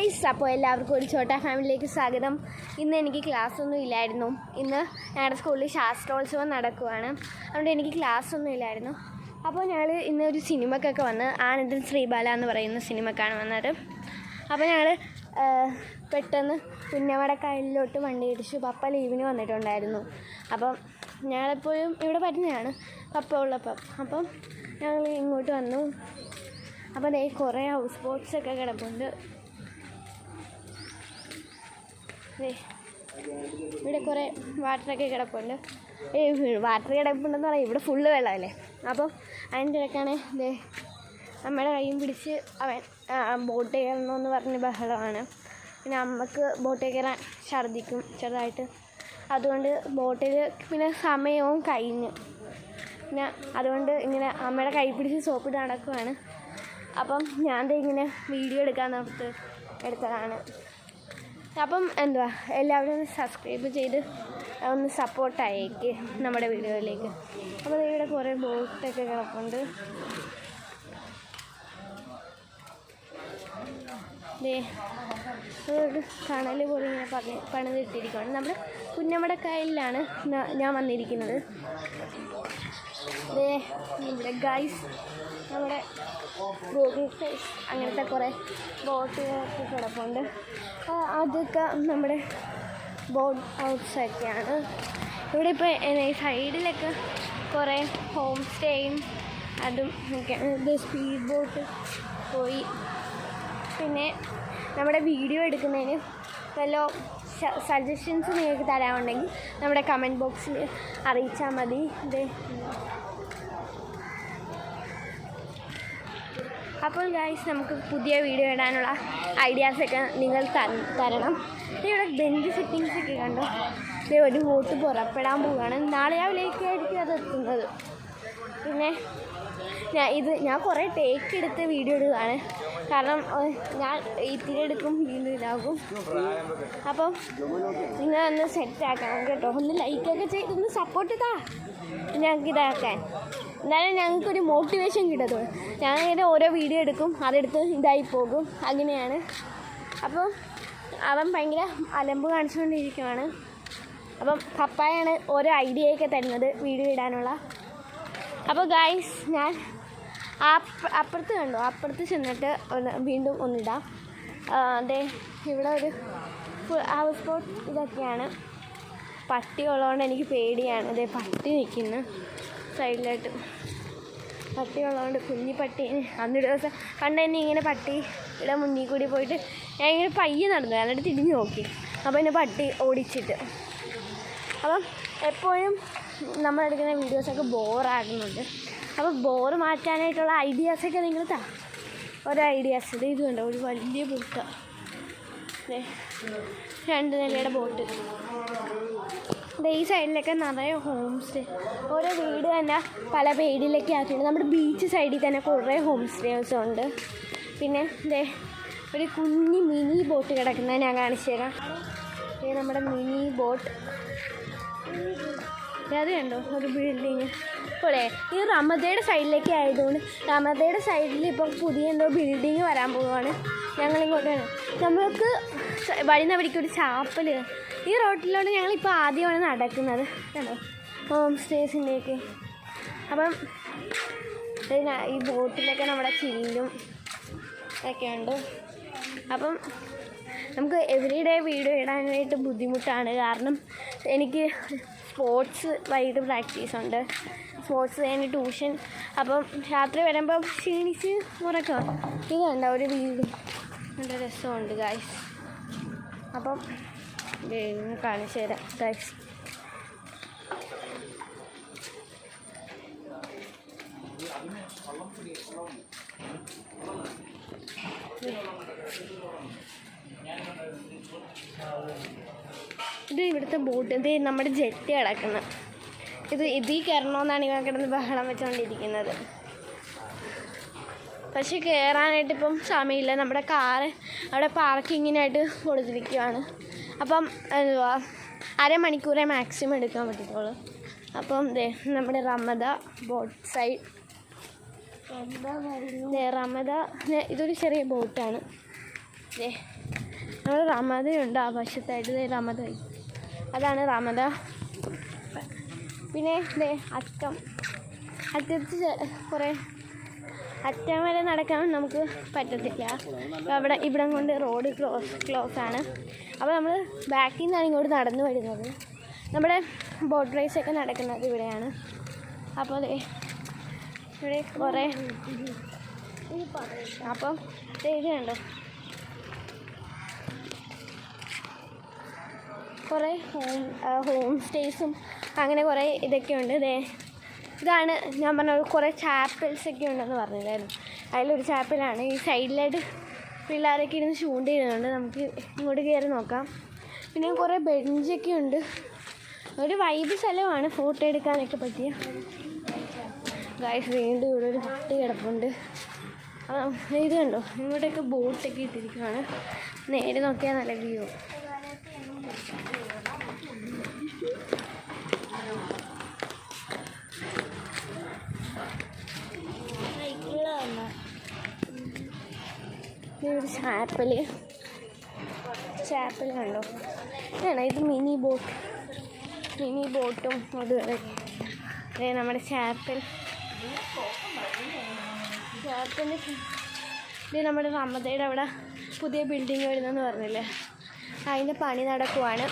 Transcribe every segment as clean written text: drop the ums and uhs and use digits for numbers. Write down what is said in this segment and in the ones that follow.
Guys, അപ്പോൾ എല്ലാവർക്കും ഒരു ഛോട്ടാ ഫാമിലിയിലേക്ക് സ്വാഗതം. ഇന്ന് എനിക്ക് ക്ലാസ്സൊന്നും ഇല്ലായിരുന്നു. ഇന്ന് ഞങ്ങളുടെ സ്കൂളിൽ ശാസ്ത്രോത്സവം നടക്കുവാണ്. അതുകൊണ്ട് എനിക്ക് ക്ലാസ്സൊന്നും ഇല്ലായിരുന്നു. അപ്പോൾ ഞങ്ങൾ ഇന്നൊരു സിനിമക്കൊക്കെ വന്ന് ആനന്ദൻ ശ്രീബാല എന്ന് പറയുന്ന സിനിമക്കാണ് വന്നത്. അപ്പോൾ ഞങ്ങൾ പെട്ടെന്ന് പുന്നമടക്കായലിലോട്ട് വണ്ടി ഇടിച്ചു. പപ്പ ലീവിന് വന്നിട്ടുണ്ടായിരുന്നു. അപ്പം ഞങ്ങളെപ്പോഴും ഇവിടെ പറ്റുന്നതാണ് പപ്പ ഉള്ളപ്പം. അപ്പം ഞങ്ങൾ ഇങ്ങോട്ട് വന്നു. അപ്പോൾ ദേ കുറേ ഹൗസ് ബോട്ട്സൊക്കെ കിടപ്പുണ്ട്. ഇവിടെ കുറേ വാട്ടറൊക്കെ കിടപ്പുണ്ട്. വാട്ടർ കിടപ്പുണ്ടെന്ന് പറയാം, ഇവിടെ ഫുള്ള് വെള്ളമല്ലേ. അപ്പോൾ അതിൻ്റെ ഇടയ്ക്കാണ് ദേ അമ്മയുടെ കൈയും പിടിച്ച് അവൻ ബോട്ട് കയറണമെന്ന് പറഞ്ഞ് ബഹളമാണ്. പിന്നെ അമ്മക്ക് ബോട്ടിൽ കയറാൻ ഛർദ്ദിക്കും ചെറുതായിട്ട്. അതുകൊണ്ട് ബോട്ടിൽ പിന്നെ സമയവും കഴിഞ്ഞു. പിന്നെ അതുകൊണ്ട് ഇങ്ങനെ അമ്മയുടെ കൈ പിടിച്ച് സോപ്പിട്ട് നടക്കുവാണ്. അപ്പം ഞാൻ ഇങ്ങനെ വീഡിയോ എടുക്കാൻ എടുത്തതാണ്. അപ്പം എന്തുവാ, എല്ലാവരും ഒന്ന് സബ്സ്ക്രൈബ് ചെയ്ത് ഒന്ന് സപ്പോർട്ടായേക്ക് നമ്മുടെ വീഡിയോയിലേക്ക്. അപ്പോൾ ഇവിടെ കുറേ ബോട്ടൊക്കെ കിടപ്പുണ്ട്. അതൊരു കണൽ പോലെ ഇങ്ങനെ പണിതിട്ടിരിക്കുകയാണ്. നമ്മുടെ പുന്നമടക്കായലിലാണ് ഞാൻ വന്നിരിക്കുന്നത്. ഇവിടെ ഗൈസ് നമ്മുടെ ഗൂഗിൾ ഫേസ് അങ്ങനത്തെ കുറേ ബോട്ടുകളൊക്കെ കിടപ്പുണ്ട്. അതൊക്കെ നമ്മുടെ ബോട്ട് ഹൗസൊക്കെയാണ്. ഇവിടെ ഇപ്പോൾ സൈഡിലൊക്കെ കുറേ ഹോം സ്റ്റേയും അതും ഒക്കെയാണ്. ഇത് സ്പീഡ് ബോട്ട് പോയി. പിന്നെ നമ്മുടെ വീഡിയോ എടുക്കുന്നതിന് വല്ല സജഷൻസ് നിങ്ങൾക്ക് തരാനുണ്ടെങ്കിൽ നമ്മുടെ കമൻറ്റ് ബോക്സിൽ അറിയിച്ചാൽ മതി. അപ്പോൾ ഗൈസ്, നമുക്ക് പുതിയ വീഡിയോ ഇടാനുള്ള ഐഡിയാസൊക്കെ നിങ്ങൾ തരണം. ഇവിടെ ബെഞ്ച് സെറ്റിങ്സൊക്കെ കണ്ടോ. ഒരു ബോട്ട് പുറപ്പെടാൻ പോവുകയാണ്. നാളെ രാവിലേക്കായിരിക്കും അത് എത്തുന്നത്. പിന്നെ ഞാൻ കുറേ ടേക്ക് എടുത്ത് വീഡിയോ ഇടുകയാണ്. കാരണം ഞാൻ ഇത്തിരി എടുക്കും വീണ്ടും ഇതാകും. അപ്പം നിങ്ങളൊന്ന് സെറ്റാക്കണം കേട്ടോ. ഒന്ന് ലൈക്കൊക്കെ ചെയ്തൊന്ന് സപ്പോർട്ട് ചെയ്താ ഞങ്ങൾക്ക് ഇതാക്കാൻ. എന്നാലും ഞങ്ങൾക്കൊരു മോട്ടിവേഷൻ കിട്ടത്തുള്ളൂ. ഞാനിങ്ങനെ ഓരോ വീഡിയോ എടുക്കും, അതെടുത്ത് ഇതായി പോകും, അങ്ങനെയാണ്. അപ്പോൾ അവൻ ഭയങ്കര അലമ്പ് കാണിച്ചുകൊണ്ടിരിക്കുകയാണ്. അപ്പം പപ്പായാണ് ഓരോ ഐഡിയയൊക്കെ തരുന്നത് വീഡിയോ ഇടാനുള്ള. അപ്പോൾ ഗൈസ്, ഞാൻ അപ്പുറത്ത് കണ്ടോ, അപ്പുറത്ത് ചെന്നിട്ട് വീണ്ടും ഒന്നിടാം. അതെ, ഇവിടെ ഒരു ഹൗസ് ബോട്ട് ഇതൊക്കെയാണ്. പട്ടി ഉള്ളതുകൊണ്ട് എനിക്ക് പേടിയാണ്. അതെ, പട്ടി നിൽക്കുന്നു സൈഡിലായിട്ട്. പട്ടി ഉള്ളതുകൊണ്ട് കുഞ്ഞി പട്ടി. അന്നൊരു ദിവസം കണ്ടെന്നെ ഇങ്ങനെ പട്ടിയുടെ മുന്നിൽ കൂടി പോയിട്ട് ഞാൻ ഇങ്ങനെ പയ്യെ നടന്നു, എന്നിട്ട് തിരിഞ്ഞു നോക്കി. അപ്പോൾ എന്നെ പട്ടി ഓടിച്ചിട്ട്. അപ്പം എപ്പോഴും നമ്മളെടുക്കുന്ന വീഡിയോസൊക്കെ ബോറാകുന്നുണ്ട്. അപ്പോൾ ബോറ് മാറ്റാനായിട്ടുള്ള ഐഡിയാസൊക്കെ നിങ്ങൾ ഓരോ ഐഡിയാസ്. ഇത് കണ്ടോ, ഒരു വലിയ ബോട്ട്, 2 നിലയുടെ ബോട്ട്. ഈ സൈഡിലൊക്കെ നിറയെ ഹോം സ്റ്റേ. ഓരോ വീട് തന്നെ പല പേരിലൊക്കെ ആക്കിയിട്ടുണ്ട്. നമ്മുടെ ബീച്ച് സൈഡിൽ തന്നെ കുറേ ഹോം സ്റ്റേസ് ഉണ്ട്. പിന്നെ ഒരു കുഞ്ഞി മിനി ബോട്ട് കിടക്കുന്നത് ഞാൻ കാണിച്ചു തരാം. നമ്മുടെ മിനി ബോട്ട് അത് കണ്ടോ, ഒരു ബിൽഡിങ് പോലെ. ഈ റമദയുടെ സൈഡിലേക്ക് ആയതുകൊണ്ട് റമദയുടെ സൈഡിൽ ഇപ്പം പുതിയ എന്തോ ബിൽഡിങ് വരാൻ പോവുകയാണ്. ഞങ്ങളിങ്ങോട്ടാണ്. നമ്മൾക്ക് വഴിന്ന വഴിക്കൊരു ചാപ്പൽ. ഈ റോട്ടിലോട്ട് ഞങ്ങളിപ്പോൾ ആദ്യമാണ് നടക്കുന്നത് കണ്ടോ, ഹോം സ്റ്റേസിൻ്റെയൊക്കെ. അപ്പം ഈ ബോട്ടിലൊക്കെ നമ്മുടെ ചില്ലും ഒക്കെ ഉണ്ട്. അപ്പം നമുക്ക് എവരിഡേ വീഡിയോ ഇടാനായിട്ട് ബുദ്ധിമുട്ടാണ്. കാരണം എനിക്ക് സ്പോർട്സ് വൈകിട്ട് പ്രാക്ടീസുണ്ട്, സ്പോർട്സ് കഴിഞ്ഞ് ട്യൂഷൻ. അപ്പം രാത്രി വരുമ്പോൾ ക്ഷീണിച്ച് ഉറക്കാം. ഇത് കണ്ട ഒരു വീട് നല്ല രസമുണ്ട് ഗൈസ്. അപ്പം കാണിച്ചു തരാം ഗൈസ്. ഇത് ഇവിടുത്തെ ബോട്ട്. ഇത് നമ്മുടെ ജെറ്റ് കിടക്കുന്നത്. ഇതിൽ കയറണമെന്നാണ് ഇവ കിടന്ന് ബഹളം വെച്ചുകൊണ്ടിരിക്കുന്നത്. പക്ഷെ കയറാനായിട്ട് ഇപ്പം സമയമില്ല. നമ്മുടെ കാറ് അവിടെ പാർക്കിങ്ങിനായിട്ട് കൊടുത്തിരിക്കുകയാണ്. അപ്പം എന്തുവാ, അരമണിക്കൂറേ മാക്സിമം എടുക്കാൻ പറ്റത്തുള്ളൂ. അപ്പം നമ്മുടെ റമദ ബോട്ട് സൈഡ് റമദ. ഇതൊരു ചെറിയ ബോട്ടാണ്. നമ്മൾ റമദയുണ്ട് ആ വശത്തായിട്ട്. റമദ, അതാണ് റമദ. പിന്നെ അറ്റത്ത് കുറേ അറ്റം വരെ നടക്കാൻ നമുക്ക് പറ്റത്തില്ല. അപ്പോൾ ഇവിടെ കൊണ്ട് റോഡ് ക്ലോസ് ആണ്. അപ്പോൾ നമ്മൾ ബാക്കിൽ നിന്നാണ് ഇങ്ങോട്ട് നടന്നു വരുന്നത്. നമ്മുടെ ബോട്ട് റേസൊക്കെ നടക്കുന്നത് ഇവിടെയാണ്. അപ്പോൾ ഇവിടെ കുറേ അപ്പം ഇത് കണ്ടോ, കുറേ ഹോം സ്റ്റേസും അങ്ങനെ കുറേ ഇതൊക്കെയുണ്ട്. ഇതാണ് ഞാൻ പറഞ്ഞ കുറേ ചാപ്പിൾസൊക്കെ ഉണ്ടെന്ന് പറഞ്ഞില്ലായിരുന്നു. അതിലൊരു ചാപ്പിളാണ്. ഈ സൈഡിലായിട്ട് പിള്ളേരൊക്കെ ഇരുന്ന് ചൂണ്ടിടുന്നുണ്ട്. നമുക്ക് ഇങ്ങോട്ട് കയറി നോക്കാം. പിന്നെ കുറേ ബെഞ്ചൊക്കെ ഉണ്ട്. ഒരു വൈബ് സ്ഥലമാണ് ഫോട്ടോ എടുക്കാനൊക്കെ പറ്റിയ. ഗൈസ് വീണ്ടും ഇവിടെ ഒരു കുട്ടി കിടപ്പുണ്ട്. ഇത് കണ്ടോ, ഇങ്ങോട്ടൊക്കെ ബോട്ടൊക്കെ ഇട്ടിരിക്കുകയാണ്. നേരെ നോക്കിയാൽ നല്ല വ്യൂ. ഒരു ചാപ്പൽ കണ്ടോ, ആണോ ഇത് മിനി ബോട്ടും അതുപോലെ നമ്മുടെ ചാപ്പലിൻ്റെ ഇത് നമ്മുടെ റമദയുടെ അവിടെ പുതിയ ബിൽഡിങ് വരുന്നെന്ന് പറഞ്ഞില്ലേ, അതിൻ്റെ പണി നടക്കുവാണ്.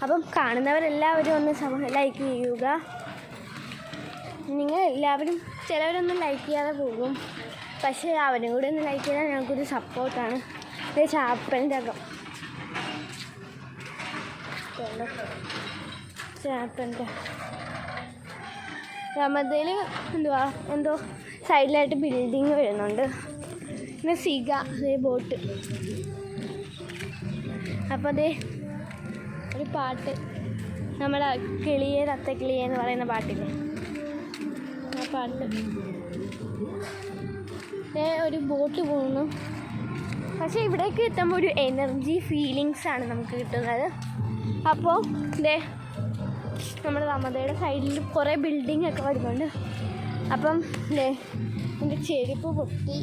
അപ്പം കാണുന്നവരെല്ലാവരും ഒന്ന് ലൈക്ക് ചെയ്യുക. നിങ്ങൾ എല്ലാവരും, ചിലവരൊന്നും ലൈക്ക് ചെയ്യാതെ പോകും, പക്ഷേ അവരും കൂടി ഒന്ന് ലൈക്ക് ചെയ്താൽ ഞങ്ങൾക്കൊരു സപ്പോർട്ടാണ്. ഇത് ചാപ്പലിൻ്റെ അകം, ചാപ്പലിൻ്റെ റമദയിൽ എന്തോ സൈഡിലായിട്ട് ബിൽഡിങ് വരുന്നുണ്ട്. പിന്നെ ബോട്ട്. അപ്പോൾ ഒരു പാട്ട്, നമ്മളെ കിളിയെ തത്തക്കിളിയെ എന്ന് പറയുന്ന പാട്ടില്ലേ, ആ പാട്ട്. ഒരു ബോട്ട് പോകുന്നു. പക്ഷേ ഇവിടേക്ക് എത്തുമ്പോൾ ഒരു എനർജി ഫീലിങ്സാണ് നമുക്ക് കിട്ടുന്നത്. അപ്പോൾ നമ്മുടെ റമദയുടെ സൈഡിൽ കുറേ ബിൽഡിംഗ് ഒക്കെ വരുന്നുണ്ട്. അപ്പം എൻ്റെ ചെരുപ്പ് പൊട്ടി,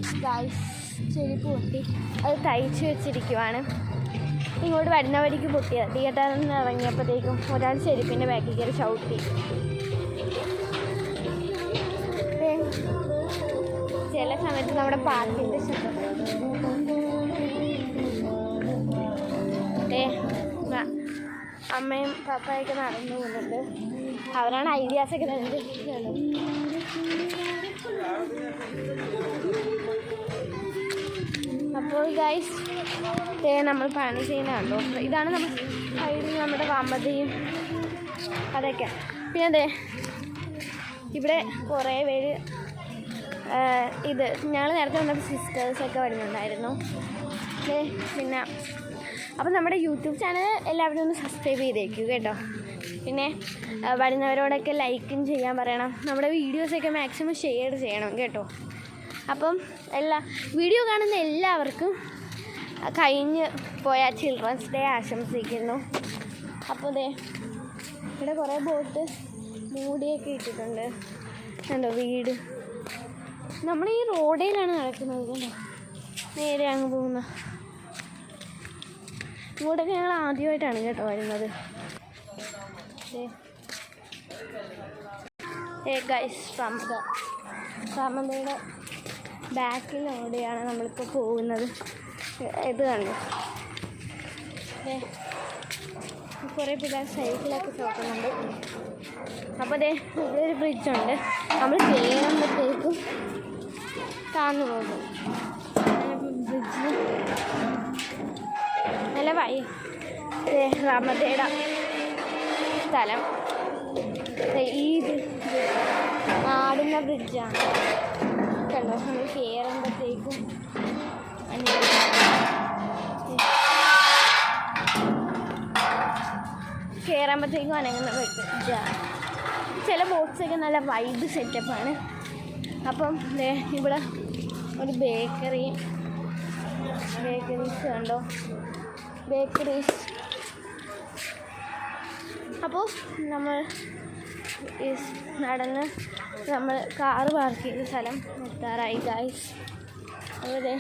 അത് തയ്ച്ച് വെച്ചിരിക്കുവാണ്. ഇങ്ങോട്ട് വരുന്ന വഴിക്ക് പൊട്ടിയത്. തിയേറ്ററിൽ നിന്ന് ഇറങ്ങിയപ്പോഴത്തേക്കും ഒരാൾ ചെരുപ്പിൻ്റെ ബാക്കിൽ കയറി ചവിട്ടി. ചില സമയത്ത് നമ്മുടെ പാട്ടിൻ്റെ ശബ്ദം. അമ്മയും പപ്പയൊക്കെ നടന്നു പോകുന്നുണ്ട്. അവരാണ് ഐഡിയാസൊക്കെ തരുന്നത്. അപ്പോൾ ഗൈസ് നമ്മൾ പണി ചെയ്യുന്നതാണല്ലോ. ഇതാണ് നമ്മൾ സൈഡിൽ നമ്മുടെ റമദയും അതൊക്കെ. പിന്നെ ഇവിടെ കുറേ പേര് ഞങ്ങൾ നേരത്തെ വന്നപ്പോൾ സിസ്റ്റേഴ്സൊക്കെ വരുന്നുണ്ടായിരുന്നു. പിന്നെ അപ്പം നമ്മുടെ യൂട്യൂബ് ചാനൽ എല്ലാവരും ഒന്ന് സബ്സ്ക്രൈബ് ചെയ്തേക്കൂ കേട്ടോ. പിന്നെ വരുന്നവരോടൊക്കെ ലൈക്കും ചെയ്യാൻ പറയണം. നമ്മുടെ വീഡിയോസൊക്കെ മാക്സിമം ഷെയർ ചെയ്യണം കേട്ടോ. അപ്പം വീഡിയോ കാണുന്ന എല്ലാവർക്കും കഴിഞ്ഞ് പോയ ചിൽഡ്രൻസ് ഡേ ആശംസിക്കുന്നു. അപ്പോൾ ഇവിടെ കുറേ ബോട്ട് മൂടിയൊക്കെ ഇട്ടിട്ടുണ്ട്. കണ്ടോ വീട്. നമ്മൾ ഈ റോഡിലാണ് നടക്കുന്നത് കണ്ടോ, നേരെ അങ്ങ് പോകുന്ന. ഇങ്ങോട്ടൊക്കെ ഞങ്ങൾ ആദ്യമായിട്ടാണ് കേട്ടോ വരുന്നത്. ഗൈസ് റമദയുടെ ബാക്കിലൂടെയാണ് നമ്മളിപ്പോൾ പോകുന്നത്. ഇത് കണ്ടു, കുറേ പിള്ളേർ സൈക്കിളൊക്കെ ചോക്കുന്നുണ്ട്. അപ്പോൾ ഇവിടെ ഒരു ബ്രിഡ്ജുണ്ട്. നമ്മൾ കയറുമ്പോഴത്തേക്കും താന്നു പോകും. ബ്രിഡ്ജിൽ നല്ല റമദയുടെ സ്ഥലം ഈ ആടുന്ന ബ്രിഡ്ജാണ് കണ്ടോ. നമ്മൾ കയറുമ്പോഴത്തേക്കും അനങ്ങുന്ന ബ്രിഡ്ജാണ്. ചില ബോട്ട്സൊക്കെ നല്ല വൈബ് സെറ്റപ്പാണ്. അപ്പം ഇവിടെ ഒരു ബേക്കറീസ് കണ്ടോ, ബേക്കറീസ്. അപ്പോൾ നമ്മൾ നടന്ന് നമ്മൾ കാറ് പാർക്ക് ചെയ്ത സ്ഥലം എത്താറായി ഗൈസ്. അവിടെ